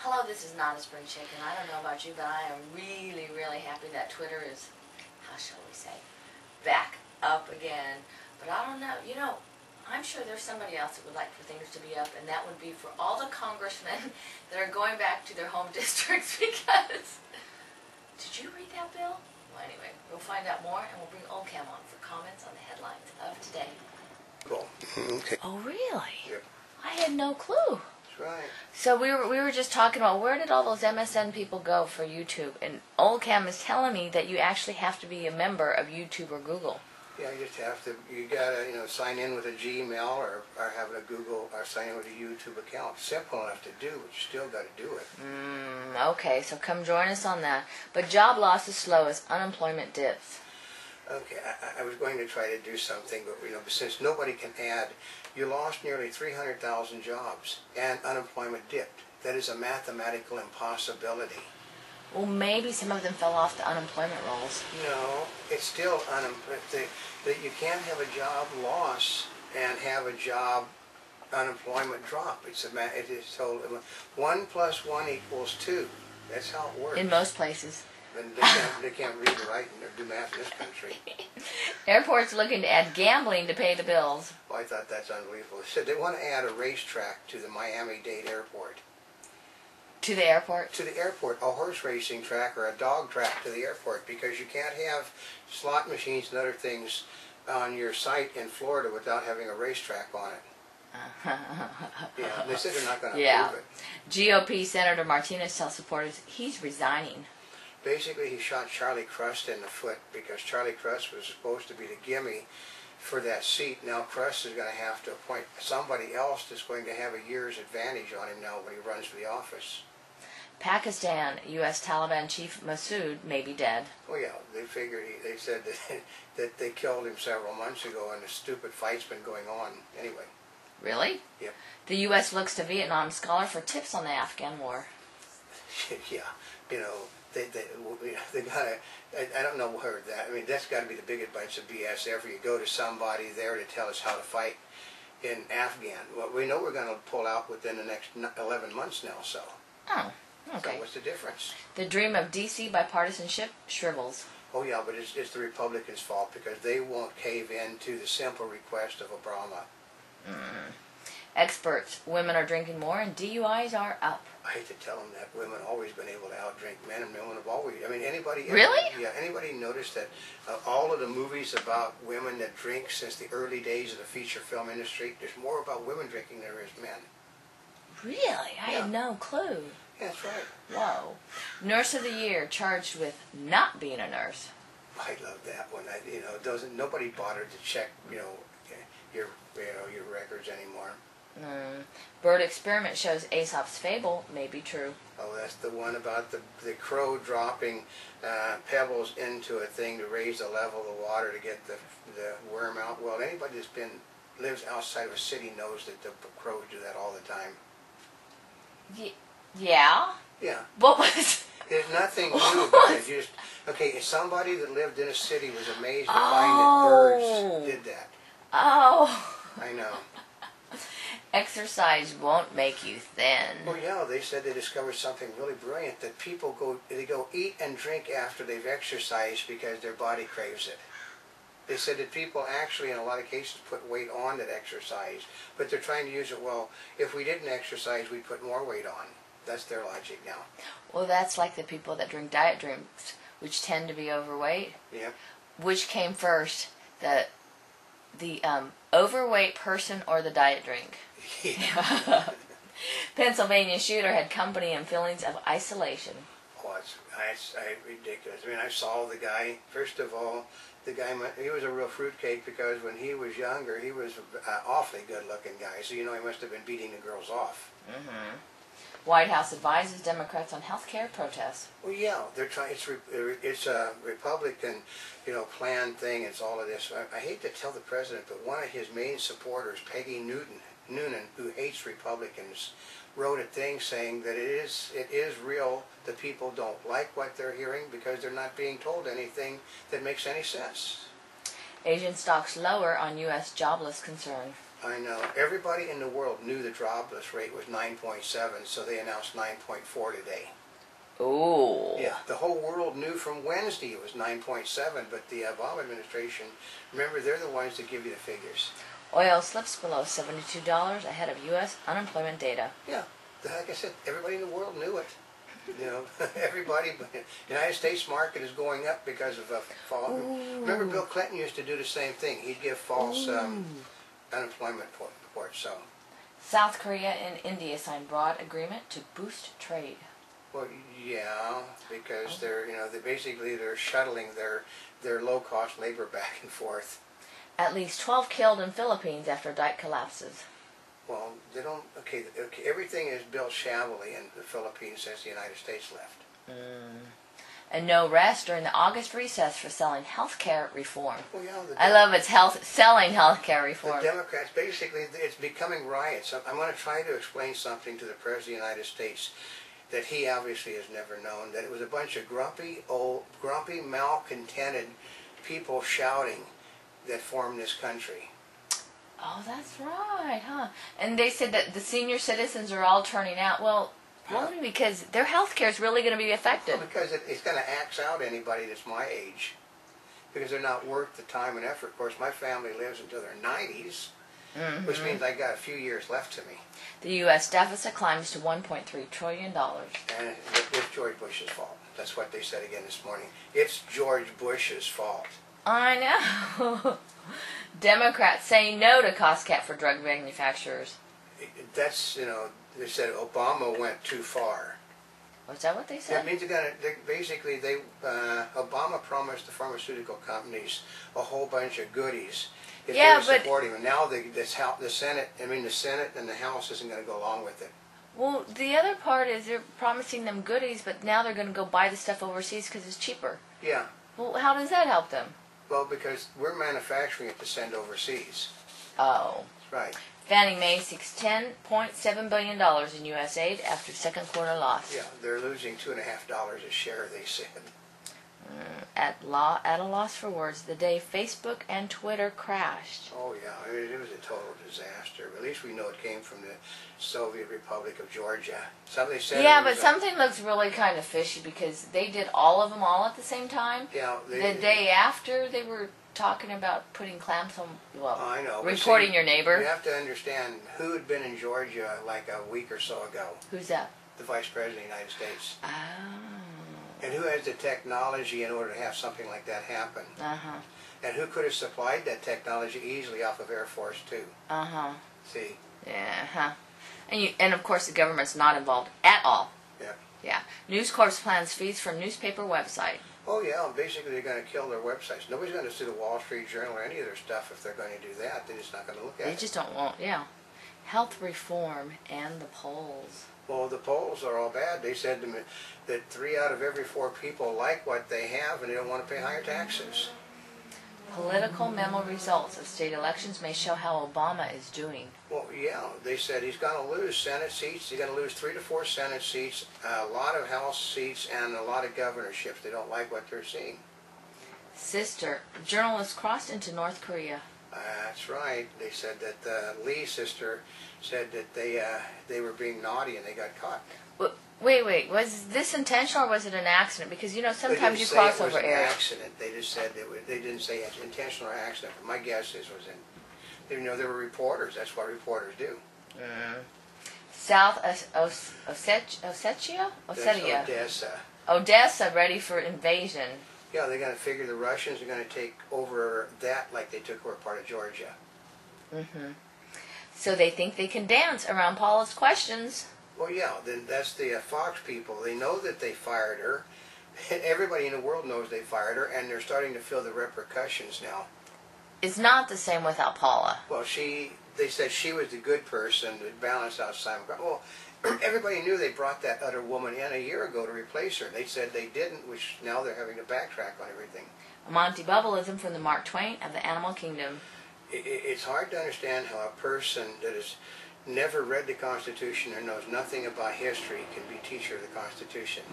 Hello, this is not a spring chicken. I don't know about you, but I am really, really happy that Twitter is, how shall we say, back up again. But I don't know, I'm sure there's somebody else that would like for things to be up, and that would be for all the congressmen that are going back to their home districts because... Did you read that, Bill? Well, anyway, we'll find out more, and we'll bring Oldecam on for comments on the headlines of today. Cool. Okay. Oh, really? Yep. I had no clue. That's right. So we were just talking about where did all those MSN people go for YouTube, and Oldecam is telling me that you actually have to be a member of YouTube or Google. Yeah, you just have to, you gotta, sign in with a Gmail or have a Google, or sign in with a YouTube account. Simple enough to do, but you still gotta do it. Okay, so come join us on that. But job loss is slow as unemployment dips. Okay, I was going to try to do something, but since nobody can add, you lost nearly 300,000 jobs and unemployment dipped. That is a mathematical impossibility. Well, maybe some of them fell off the unemployment rolls. No, it's still that you can't have a job loss and have a job unemployment drop. It is told 1 + 1 = 2. That's how it works. In most places. And they can't read or write and do math in this country. Airports looking to add gambling to pay the bills. Well, I thought that's unbelievable. They said they want to add a racetrack to the Miami-Dade airport. To the airport? To the airport, a horse racing track or a dog track to the airport, because you can't have slot machines and other things on your site in Florida without having a racetrack on it. Yeah, they said they're not going to approve it. GOP Senator Martinez tells supporters he's resigning. Basically, he shot Charlie Crust in the foot because Charlie Crust was supposed to be the gimme for that seat. Now Crust is going to have to appoint somebody else that's going to have a year's advantage on him now when he runs for the office. Pakistan, U.S. Taliban chief Masood may be dead. Oh yeah, they figured, they said that they killed him several months ago and a stupid fight's been going on anyway. Really? Yep. The U.S. looks to Vietnam scholar for tips on the Afghan war. Yeah, they gotta, I don't know where that, that's got to be the biggest bunch of BS ever. You go to somebody there to tell us how to fight in Afghan. Well, we know we're going to pull out within the next 11 months now, so. Oh, okay. So what's the difference? The dream of D.C. bipartisanship shrivels. Oh yeah, but it's the Republicans' fault because they won't cave in to the simple request of Obama. Experts, women are drinking more and DUIs are up. I hate to tell them that women have always been able to outdrink men, and women have always, anybody... Really? Yeah, anybody noticed that all of the movies about women that drink since the early days of the feature film industry, there's more about women drinking than there is men. Really? I had no clue. Yeah, that's right. Whoa. Nurse of the Year charged with not being a nurse. I love that one. Nobody bothered to check, your records anymore. Bird experiment shows Aesop's fable may be true. Oh, that's the one about the crow dropping pebbles into a thing to raise the level of the water to get the worm out. Well, anybody that's lives outside of a city knows that the crows do that all the time. Yeah? Yeah. What was... There's nothing new about it. Okay, somebody that lived in a city was amazed to find that birds did that. Oh. I know. Exercise won't make you thin. Well, yeah, they said they discovered something really brilliant, that people go eat and drink after they've exercised because their body craves it. They said that people actually, in a lot of cases, put weight on that exercise, but they're trying to use it, well, if we didn't exercise, we'd put more weight on. That's their logic now. Well, that's like the people that drink diet drinks, which tend to be overweight. Yeah. Which came first, the overweight person or the diet drink? Yeah. Pennsylvania shooter had company and feelings of isolation. Oh, it's ridiculous. I saw the guy, first of all, he was a real fruitcake because when he was younger, he was an awfully good-looking guy, so he must have been beating the girls off. White House advises Democrats on health care protests. Well, yeah, they're trying. It's a Republican, planned thing. It's all of this. I hate to tell the president, but one of his main supporters, Peggy Noonan, who hates Republicans, wrote a thing saying that it is real. The people don't like what they're hearing because they're not being told anything that makes any sense. Asian stocks lower on U.S. jobless concern. I know. Everybody in the world knew the jobless rate was 9.7, so they announced 9.4 today. Oh. Yeah, the whole world knew from Wednesday it was 9.7, but the Obama administration, remember, they're the ones that give you the figures. Oil slips below $72 ahead of U.S. unemployment data. Yeah, like I said, everybody in the world knew it. You know, everybody, but the United States market is going up because of fall. Remember, Bill Clinton used to do the same thing. He'd give false unemployment reports. So, South Korea and India signed broad agreement to boost trade. well, yeah, because they're, you know, they're shuttling their low-cost labor back and forth. At least 12 killed in Philippines after dike collapses. Well, they don't. Okay, everything is built shabbily in the Philippines since the United States left. And no rest during the August recess for selling health care reform. Well, yeah, I love it's selling health care reform. The Democrats, basically, it's becoming riots. I'm going to try to explain something to the President of the United States that he obviously has never known, that it was a bunch of grumpy, malcontented people shouting that formed this country. Oh, that's right, huh? And they said that the senior citizens are all turning out. Well, probably because their health care is really going to be affected. Well, because it's going to axe out anybody that's my age. Because they're not worth the time and effort. Of course, my family lives until their 90s, which means I got a few years left to me. The U.S. deficit climbs to $1.3 trillion. And it's George Bush's fault. That's what they said again this morning. It's George Bush's fault. I know. Democrats say no to cost cap for drug manufacturers. That's, you know, they said Obama went too far. Was that what they said? That means Obama promised the pharmaceutical companies a whole bunch of goodies if they would support him. And now the Senate and the House isn't going to go along with it. Well, the other part is they're promising them goodies, but now they're going to go buy the stuff overseas because it's cheaper. Yeah. Well, how does that help them? Well, because we're manufacturing it to send overseas. Oh. That's right. Fannie Mae seeks $10.7 billion in U.S. aid after second quarter loss. Yeah, they're losing $2.50 a share, they said. At a loss for words, the day Facebook and Twitter crashed. Oh, yeah, it was a total disaster. At least we know it came from the Soviet Republic of Georgia. Somebody said but something looks really kind of fishy because they did all of them all at the same time. Yeah. The day after, they were talking about putting clamps on, I know. reporting your neighbor. You have to understand who had been in Georgia like a week or so ago. Who's that? The Vice President of the United States. Oh. And who has the technology in order to have something like that happen? And who could have supplied that technology easily off of Air Force Two? See? Yeah. And of course the government's not involved at all. Yeah. News Corp's plans fees from newspaper website. Oh yeah, basically they're going to kill their websites. Nobody's going to sue the Wall Street Journal or any of their stuff if they're going to do that. They're just not going to look at it. They just don't want, health reform and the polls. Well, the polls are all bad. They said to me that 3 out of every 4 people like what they have and they don't want to pay higher taxes. Political memo results of state elections may show how Obama is doing. Well, yeah, they said he's going to lose Senate seats. He's going to lose 3 to 4 Senate seats, a lot of House seats, and a lot of governorships. They don't like what they're seeing. Sister, journalists crossed into North Korea. That's right. They said that the Lee sister said that they were being naughty and they got caught. Wait. Was this intentional or was it an accident? Because, sometimes you cross over areas. They didn't say it was an accident. They just said they didn't say it's intentional or accident. But my guess is they were reporters. That's what reporters do. South Ossetia? That's Odessa ready for invasion. Yeah, they're going to figure the Russians are going to take over that like they took over part of Georgia. So they think they can dance around Paula's questions. Well, yeah, then that's the Fox people. They know that they fired her. Everybody in the world knows they fired her, and they're starting to feel the repercussions now. It's not the same without Paula. Well, they said she was the good person that balanced out Simon. Well, everybody knew they brought that other woman in a year ago to replace her. They said they didn't, which now they're having to backtrack on everything. Monty Bubbleism from the Mark Twain of the Animal Kingdom. It's hard to understand how a person that has never read the Constitution or knows nothing about history can be teacher of the Constitution.